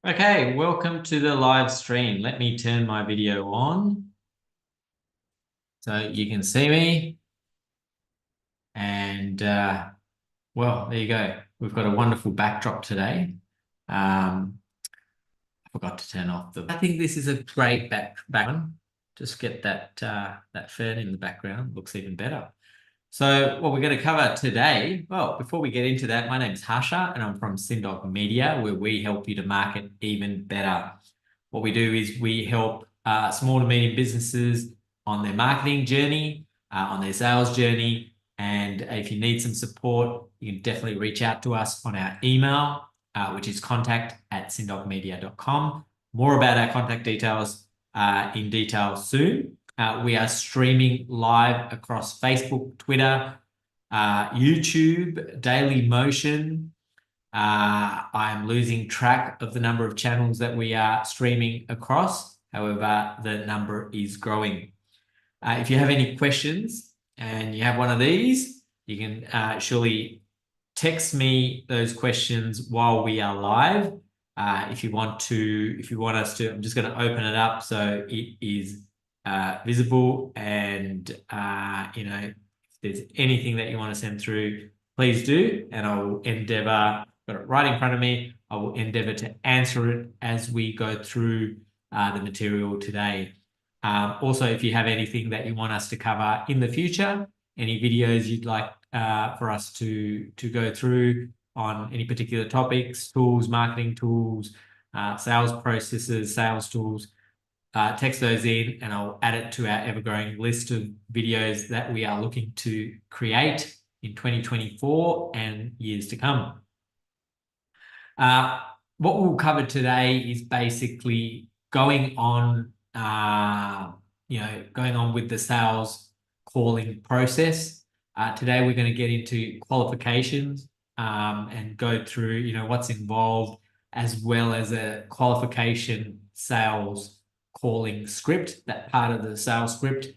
Okay, welcome to the live stream. Let me turn my video on so you can see me. And well, there you go. We've got a wonderful backdrop today. I forgot to turn off I think this is a great background. Just get that fern in the background. Looks even better. So what we're going to cover today, well, before we get into that, my name's Harsha and I'm from Cindog Media, where we help you to market even better. What we do is we help small to medium businesses on their marketing journey, on their sales journey. And if you need some support, you can definitely reach out to us on our email, which is contact@cindogmedia.com. More about our contact details in detail soon. We are streaming live across Facebook, Twitter, YouTube, Daily Motion. I'm losing track of the number of channels that we are streaming across. However, the number is growing. If you have any questions and you have one of these, you can surely text me those questions while we are live. If you want us to, I'm just going to open it up so it is visible, and if there's anything that you want to send through, please do, and I will endeavor, got it right in front of me, I will endeavor to answer it as we go through the material today. Also, if you have anything that you want us to cover in the future, any videos you'd like for us to go through on any particular topics, tools, marketing tools, sales processes, sales tools, text those in and I'll add it to our ever-growing list of videos that we are looking to create in 2024 and years to come. What we'll cover today is basically going on with the sales calling process. Today we're going to get into qualifications and go through what's involved, as well as a qualification sales calling script, that part of the sales script,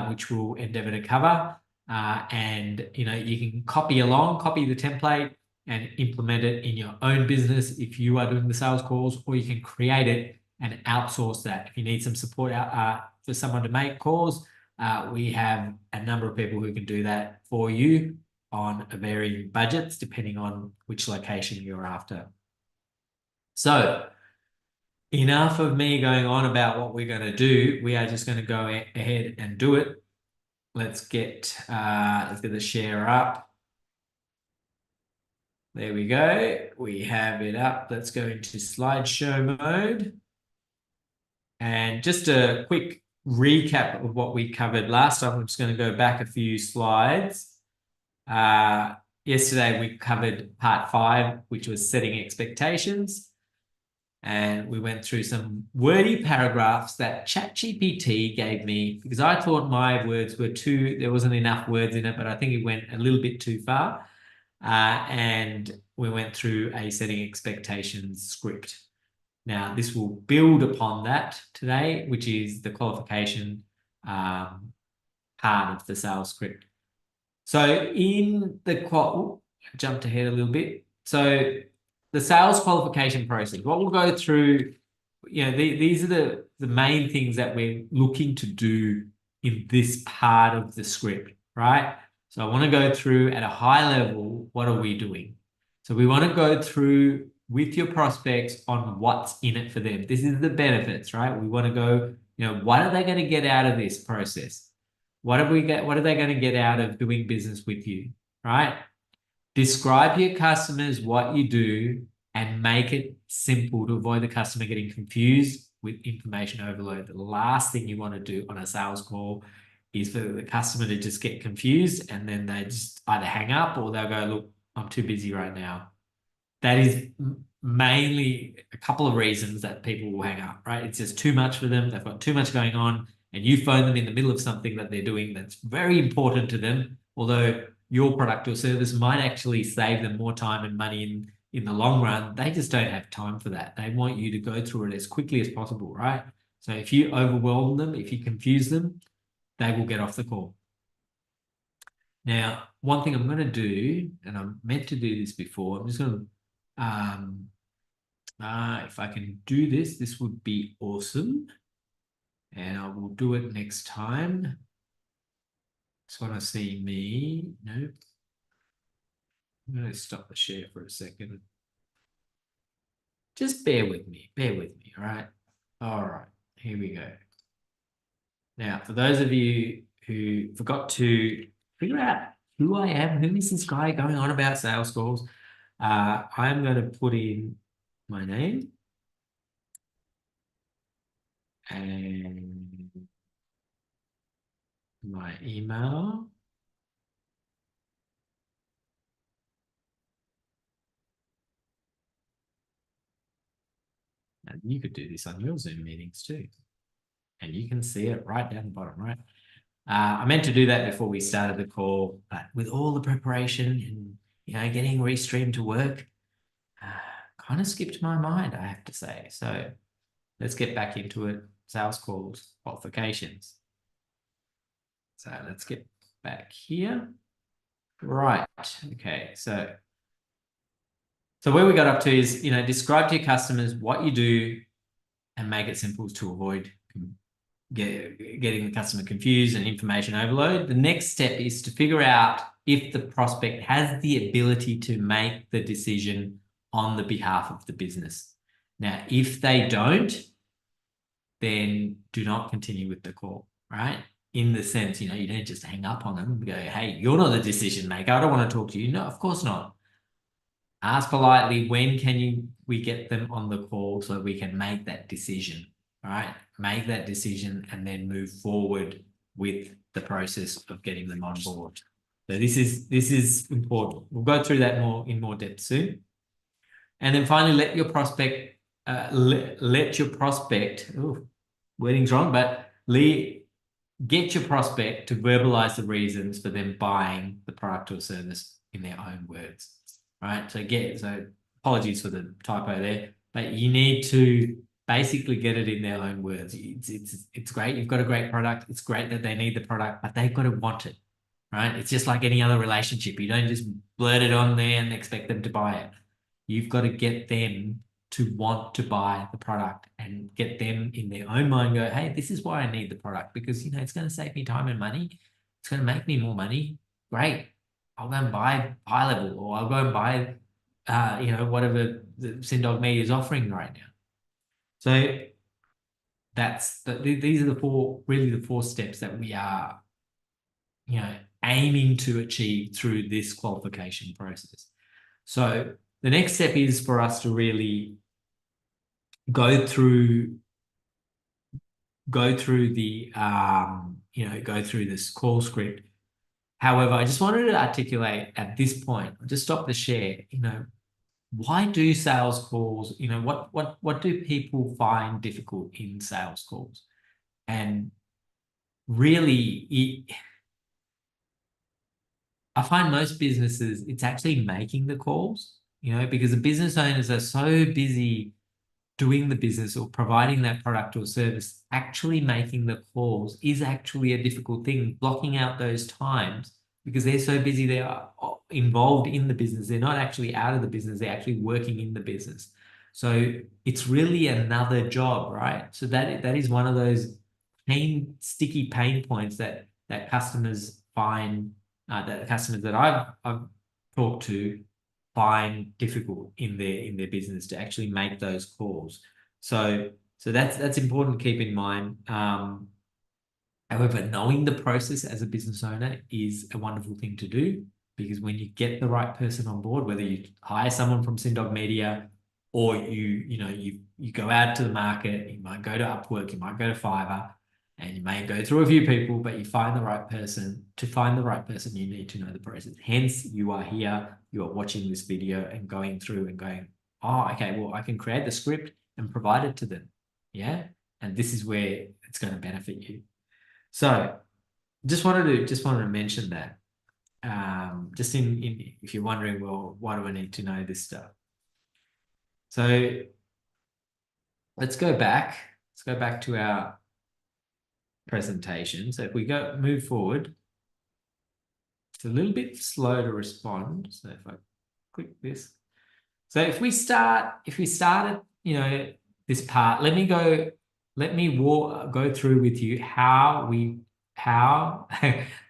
which we'll endeavor to cover. And you can copy the template and implement it in your own business if you are doing the sales calls, or you can create it and outsource that. If you need some support for someone to make calls, we have a number of people who can do that for you on varying budgets, depending on which location you're after. So enough of me going on about what we're going to do. We are just going to go ahead and do it. Let's get the share up. There we go. We have it up. Let's go into slideshow mode. And just a quick recap of what we covered last time. I'm just going to go back a few slides. Yesterday, we covered part 5, which was setting expectations. And we went through some wordy paragraphs that ChatGPT gave me, because I thought my words were there wasn't enough words in it, but I think it went a little bit too far. And we went through a setting expectations script. Now, this will build upon that today, which is the qualification part of the sales script. So in the I jumped ahead a little bit. So the sales qualification process, what we'll go through, these are the main things that we're looking to do in this part of the script, right? So I want to go through at a high level, what are we doing? So we want to go through with your prospects on what's in it for them. This is the benefits, right? We want to go, what are they going to get out of this process? What are they going to get out of doing business with you, right? Describe to your customers what you do and make it simple to avoid the customer getting confused with information overload. The last thing you want to do on a sales call is for the customer to just get confused and then they just either hang up or they'll go, look, I'm too busy right now. That is mainly a couple of reasons that people will hang up, right? It's just too much for them. They've got too much going on, and you phone them in the middle of something that they're doing that's very important to them, although your product or service might actually save them more time and money in the long run. They just don't have time for that. They want you to go through it as quickly as possible, right? So if you overwhelm them, if you confuse them, they will get off the call. Now, one thing I'm going to do, and I'm meant to do this before, I'm just going to If I can do this, this would be awesome. And I will do it next time. Just want to see me. Nope. I'm going to stop the share for a second. Just bear with me. Bear with me. All right. All right. Here we go. Now, for those of you who forgot to figure out who I am, who is this guy going on about sales calls, I'm going to put in my name and my email. And you could do this on your Zoom meetings too. And you can see it right down the bottom, right? I meant to do that before we started the call, but with all the preparation and getting Restream to work, kind of skipped my mind, I have to say. So let's get back into it. Sales calls, qualifications. So let's get back here. Right. Okay. So where we got up to is, describe to your customers what you do and make it simple to avoid getting the customer confused and information overload. The next step is to figure out if the prospect has the ability to make the decision on the behalf of the business. Now, if they don't, then do not continue with the call, right? In the sense, you don't just hang up on them and go, hey, you're not the decision maker. I don't want to talk to you. No, of course not. Ask politely, when can we get them on the call so we can make that decision, right? Make that decision and then move forward with the process of getting them on board. So this is important. We'll go through that in more depth soon. And then finally, let your prospect, wording's wrong, but get your prospect to verbalize the reasons for them buying the product or service in their own words, right? So apologies for the typo there, but you need to basically get it in their own words. It's great. You've got a great product. It's great that they need the product, but they've got to want it, right? It's just like any other relationship. You don't just blurt it on there and expect them to buy it. You've got to get them to want to buy the product and get them in their own mind go, hey, this is why I need the product because, it's going to save me time and money. It's going to make me more money. Great. I'll go and buy high level or I'll go and buy, whatever the cindog media is offering right now. So these are the four steps that we are, aiming to achieve through this qualification process. So the next step is for us to really go through this call script. However, I just wanted to articulate at this point, just stop the share, why do sales calls, what do people find difficult in sales calls? And really, I find most businesses, it's actually making the calls, because the business owners are so busy doing the business or providing that product or service. Actually making the calls is actually a difficult thing, blocking out those times because they're so busy, they are involved in the business. They're not actually out of the business, they're actually working in the business. So it's really another job, right? So that is one of those sticky pain points that customers find, that customers that I've talked to find difficult in their business to actually make those calls. So that's important to keep in mind. However, knowing the process as a business owner is a wonderful thing to do because when you get the right person on board, whether you hire someone from cindog Media or you go out to the market, you might go to Upwork, you might go to Fiverr, and you may go through a few people, but you find the right person. To find the right person, you need to know the process. Hence, you are here, you are watching this video and going through and going, oh, okay, well, I can create the script and provide it to them. Yeah. And this is where it's going to benefit you. So just wanted to mention that. Just in if you're wondering, well, why do I need to know this stuff? So let's go back. Let's go back to our presentation. So if we move forward, it's a little bit slow to respond. So if I click this. So if we start at this part. Let me go through with you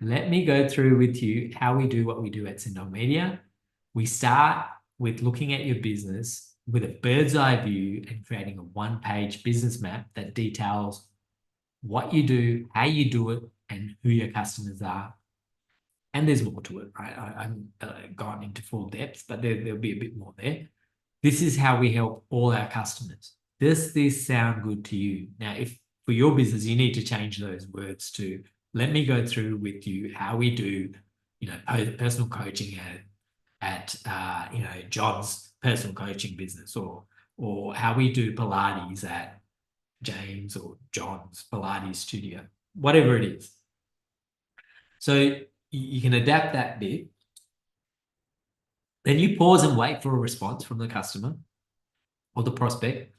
let me go through with you how we do what we do at Cindog Media. We start with looking at your business with a bird's eye view and creating a one-page business map that details what you do, how you do it, and who your customers are. And there's more to it, right? I haven't gone into full depth, but there'll be a bit more there. This is how we help all our customers. Does this sound good to you? Now, if for your business, you need to change those words to let me go through with you how we do, personal coaching at John's personal coaching business, or how we do Pilates at James or John's Pilates studio, whatever it is. So you can adapt that bit. Then you pause and wait for a response from the customer or the prospect.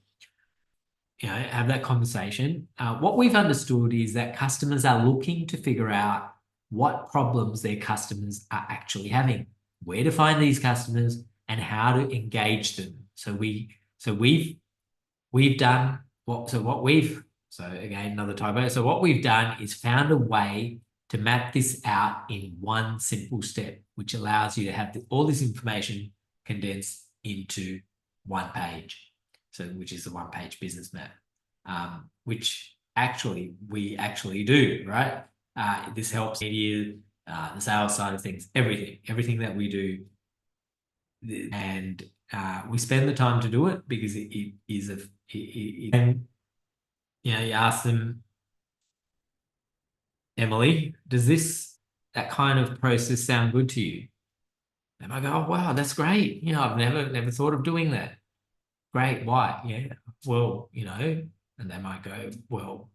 Have that conversation. What we've understood is that customers are looking to figure out what problems their customers are actually having, where to find these customers, and how to engage them. So we've done so again, another typo. So what we've done is found a way to map this out in one simple step, which allows you to have all this information condensed into one page. So, which is the one-page business map, which we actually do, right? This helps media, the sales side of things, everything that we do, and we spend the time to do it because it is and you ask them, Emily, does that kind of process sound good to you? They might go, oh, wow, that's great. I've never thought of doing that. Great, why? Yeah, well, and they might go, well,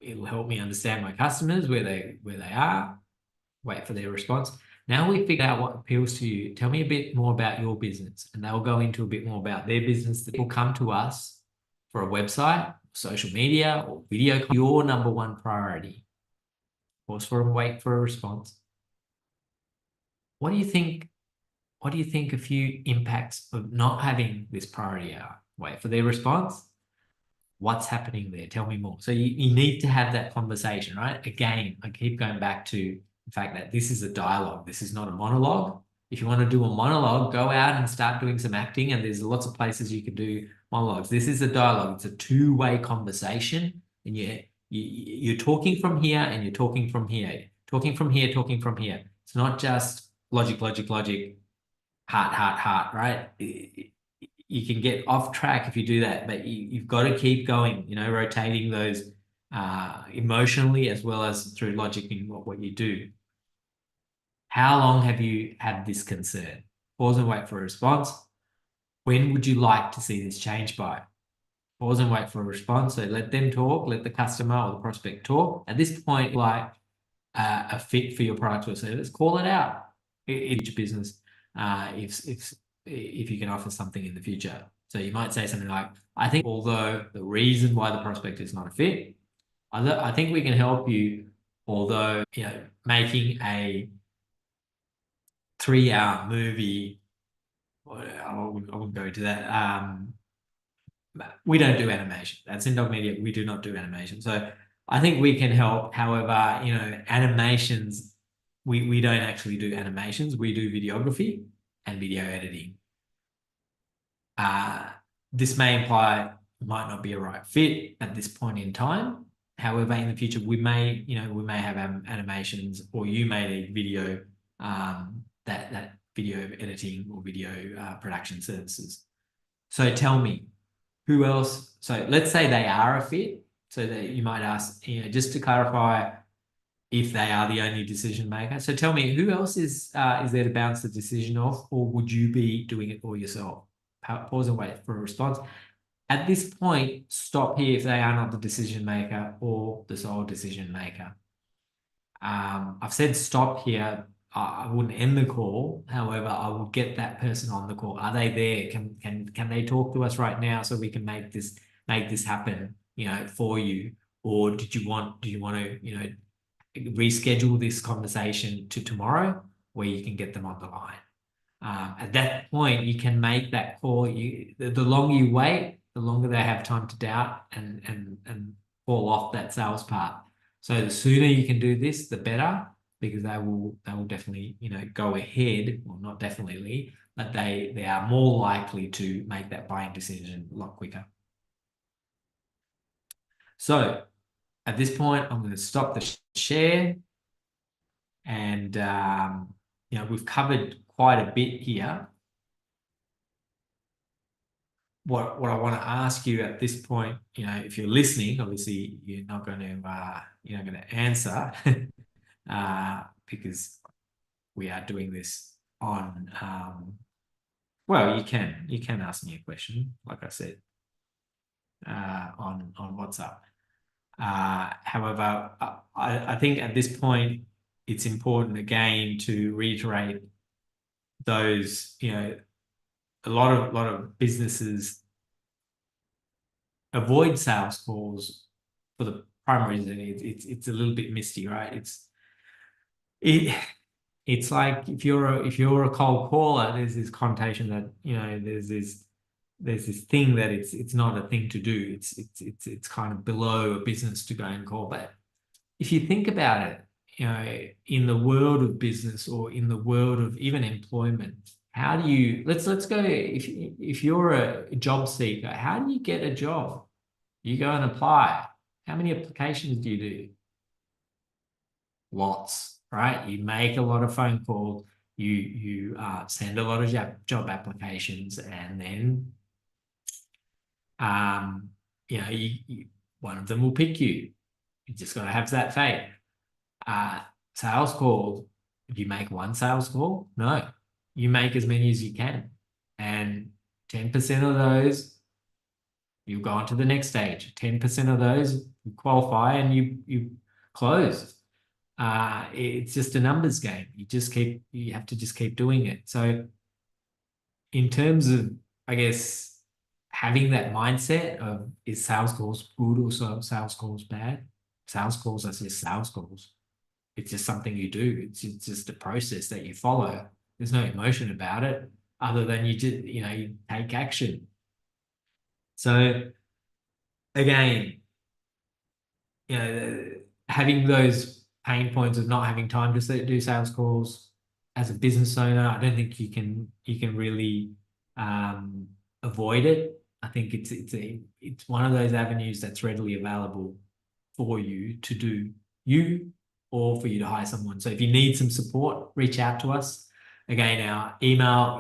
it'll help me understand my customers, where they are, wait for their response. Now we figure out what appeals to you. Tell me a bit more about your business. And they'll go into a bit more about their business. That will come to us for a website, social media, or video. Your number one priority. Pause for and wait for a response. What do you think? What do you think a few impacts of not having this priority are? Wait for their response. What's happening there? Tell me more. So you need to have that conversation, right? Again, I keep going back to the fact that this is a dialogue. This is not a monologue. If you want to do a monologue, go out and start doing some acting, and there's lots of places you can do monologues. This is a dialogue. It's a two-way conversation, and you're talking from here and you're talking from here, talking from here, talking from here. It's not just logic, heart, right? You can get off track if you do that, but you've got to keep going, rotating those emotionally as well as through logic in what you do. How long have you had this concern? Pause and wait for a response. When would you like to see this change by? Pause and wait for a response. So let them talk, let the customer or the prospect talk. At this point, like a fit for your product or service, call it out. It's your business. If you can offer something in the future. So you might say something like, I think although the reason why the prospect is not a fit, I think we can help you, although making a 3-hour movie, I wouldn't go into that. We don't do animation. At Cindog Media, we do not do animation. So I think we can help. However, animations, we don't actually do animations. We do videography and video editing. This may imply it might not be a right fit at this point in time. However, in the future, we may have animations, or you may need video, that video editing or video production services. So tell me, who else? So let's say they are a fit. So that you might ask, just to clarify, if they are the only decision maker. So tell me, who else is there to bounce the decision off, or would you be doing it all yourself? Pause and wait for a response. At this point, stop here if they are not the decision maker or the sole decision maker. I've said stop here. I wouldn't end the call. However, I will get that person on the call. Are they there? Can they talk to us right now so we can make this happen, for you? Or do you want to, reschedule this conversation to tomorrow where you can get them on the line? At that point, you can make that call. The longer you wait, the longer they have time to doubt and fall off that sales path. So the sooner you can do this, the better, because they will definitely, go ahead, well, not definitely, but they are more likely to make that buying decision a lot quicker. So at this point, I'm going to stop the share, and we've covered quite a bit here. What I want to ask you at this point, if you're listening, obviously you're not going to answer because we are doing this on. Well, you can ask me a question, like I said, on WhatsApp. However, I think at this point it's important again to reiterate those. A lot of businesses avoid sales calls for the primary reason it's a little bit misty, right? It's like if you're a cold caller, there's this connotation that there's this thing that it's not a thing to do. It's kind of below a business to go and call. But if you think about it, in the world of business or in the world of even employment, how do you let's go if you're a job seeker, how do you get a job? You go and apply. How many applications do you do? Lots, right? You make a lot of phone calls. You send a lot of job applications, and then one of them will pick you. You just got to have that faith. Sales calls. If you make one sales call, no, you make as many as you can, and 10% of those you'll go on to the next stage. 10% of those you qualify and you close. It's just a numbers game. You have to just keep doing it. So in terms of, I guess, having that mindset of is sales calls good or sales calls bad? Sales calls are just sales calls. It's just something you do. It's just a process that you follow. There's no emotion about it other than you take action. So again, having those pain points of not having time to do sales calls as a business owner, I don't think you can really avoid it. I think it's one of those avenues that's readily available for you to do or for you to hire someone. So if you need some support, reach out to us. Again, our email